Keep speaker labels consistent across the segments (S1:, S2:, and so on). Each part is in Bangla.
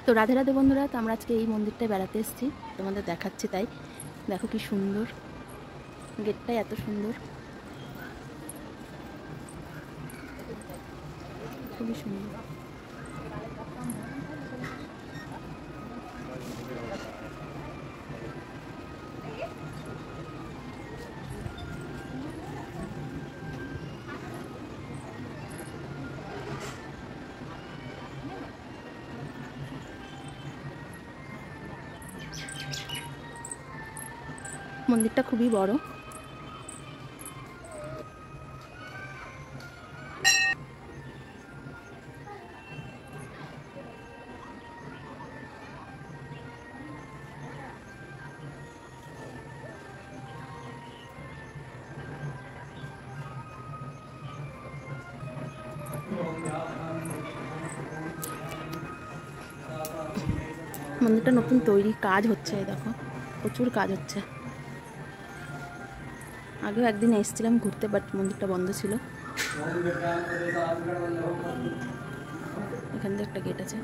S1: তো রাধে রাধে বন্ধুরা, তো আমরা আজকে এই মন্দিরটায় বেড়াতে এসেছি, তোমাদের দেখাচ্ছি। তাই দেখো কি সুন্দর, গেটটাই এত সুন্দর, খুবই সুন্দর। মন্দিরটা খুবই বড়। মন্দিরটা নতুন তৈরি, কাজ হচ্ছে, দেখো প্রচুর কাজ হচ্ছে। আগেও একদিন এসেছিলাম ঘুরতে, বাট মন্দিরটা বন্ধ ছিল। এখান থেকে একটা গেট আছে।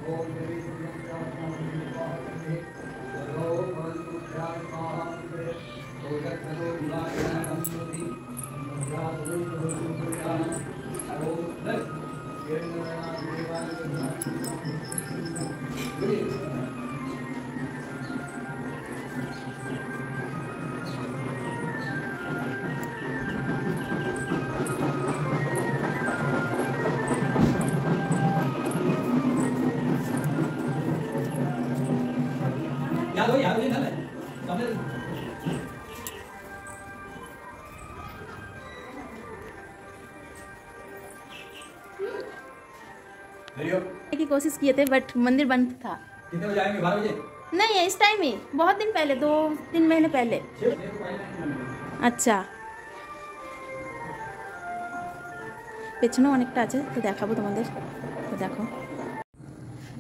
S1: की कोशिश किए थे बट मंदिर बंद था।
S2: कितने बजे आएंगे? 12 बजे?
S1: नहीं, इस टाइम ही, बहुत दिन पहले, 2-3 महीने पहले। अच्छा, পেছনেও অনেকটা আছে, তো দেখাবো তোমাদের। তো দেখো,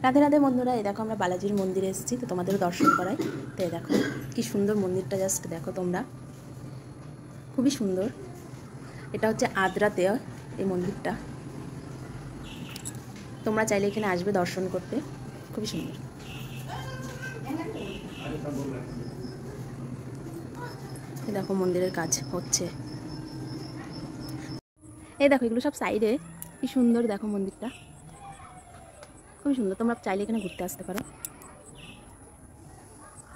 S1: রাধে রাধে বন্ধুরা, এই দেখো আমরা বালাজির মন্দিরে এসেছি, তো তোমাদেরও দর্শন করাই। তো এই দেখো কি সুন্দর মন্দিরটা, জাস্ট দেখো তোমরা, খুবই সুন্দর। এটা হচ্ছে আদ্রাতে এই মন্দিরটা, তোমরা চাইলে এখানে আসবে দর্শন করতে, খুবই সুন্দর। এই দেখো মন্দিরের কাজ হচ্ছে। এই দেখো এগুলো সব সাইডে, কি সুন্দর দেখো মন্দিরটা, খুবই সুন্দর। তোমরা চাইলে এখানে ঘুরতে আসতে পারো,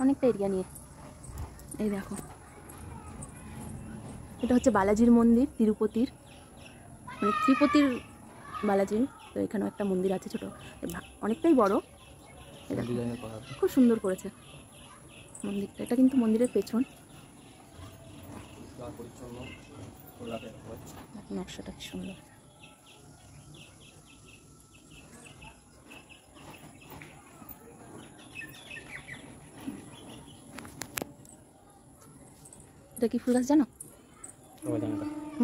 S1: অনেকটা এরিয়া নিয়ে। এই দেখো, এটা হচ্ছে বালাজির মন্দির, তিরুপতির, মানে ত্রিপতির বালাজির। তো এখানেও একটা মন্দির আছে, ছোট, অনেকটাই বড়। খুব সুন্দর করেছে মন্দিরটা। এটা কিন্তু মন্দিরের পেছন, নকশাটা কি সুন্দর। এটা কি ফুল গাছ জানো?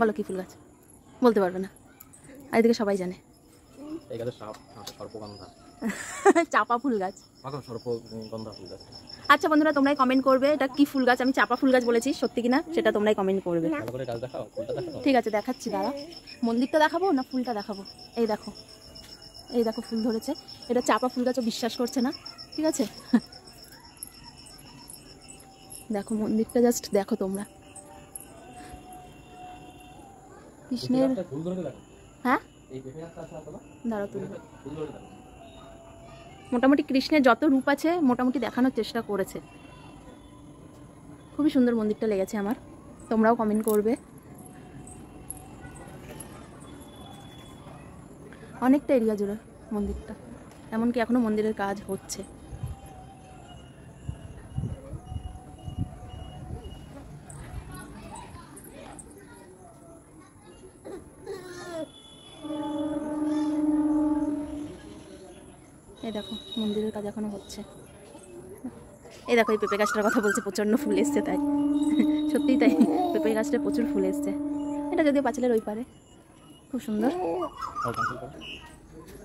S1: বলো কি ফুল গাছ? বলতে পারবে না, আর এদিকে সবাই জানে। চাপা ফুল গাছ। আচ্ছা বন্ধুরা, তোমরাই কমেন্ট করবে এটা কি ফুল গাছ। আমি চাপা ফুল গাছ বলেছি, সত্যি কিনা সেটা তোমরাই কমেন্ট করবে। ঠিক আছে, দেখাচ্ছি, দাঁড়া। মন্দিরটা দেখাবো না ফুলটা দেখাবো? এই দেখো, এই দেখো ফুল ধরেছে। এটা চাপা ফুল গাছও বিশ্বাস করছে না, ঠিক আছে। দেখো মন্দিরটা জাস্ট দেখো তোমরা, কৃষ্ণের, হ্যাঁ দাঁড়াও তুলবে। মোটামুটি কৃষ্ণের যত রূপ আছে মোটামুটি দেখানোর চেষ্টা করেছে। খুবই সুন্দর মন্দিরটা লেগেছে আমার, তোমরাও কমেন্ট করবে। অনেকটা এরিয়া জুড়ে মন্দিরটা, এমনকি এখনো মন্দিরের কাজ হচ্ছে। এই দেখো মন্দিরের কাজ এখনো হচ্ছে। এই দেখো এই পেঁপে গাছটার কথা বলছে, প্রচণ্ড ফুল এসছে, তাই সত্যিই তাই, পেঁপে গাছটা প্রচুর ফুল এসছে। এটা যদিও পাঁচিলের ওই পারে, খুব সুন্দর।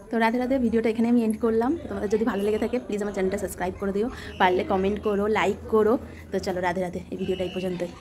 S1: তো রাধে রাধে, ভিডিওটা এখানে আমি এন্ড করলাম। তোমাদের যদি ভালো লেগে থাকে প্লিজ আমার চ্যানেলটা সাবস্ক্রাইব করে দিও, পারলে কমেন্ট করো, লাইক করো। তো চলো রাধে রাধে, এই ভিডিওটা এই পর্যন্তই।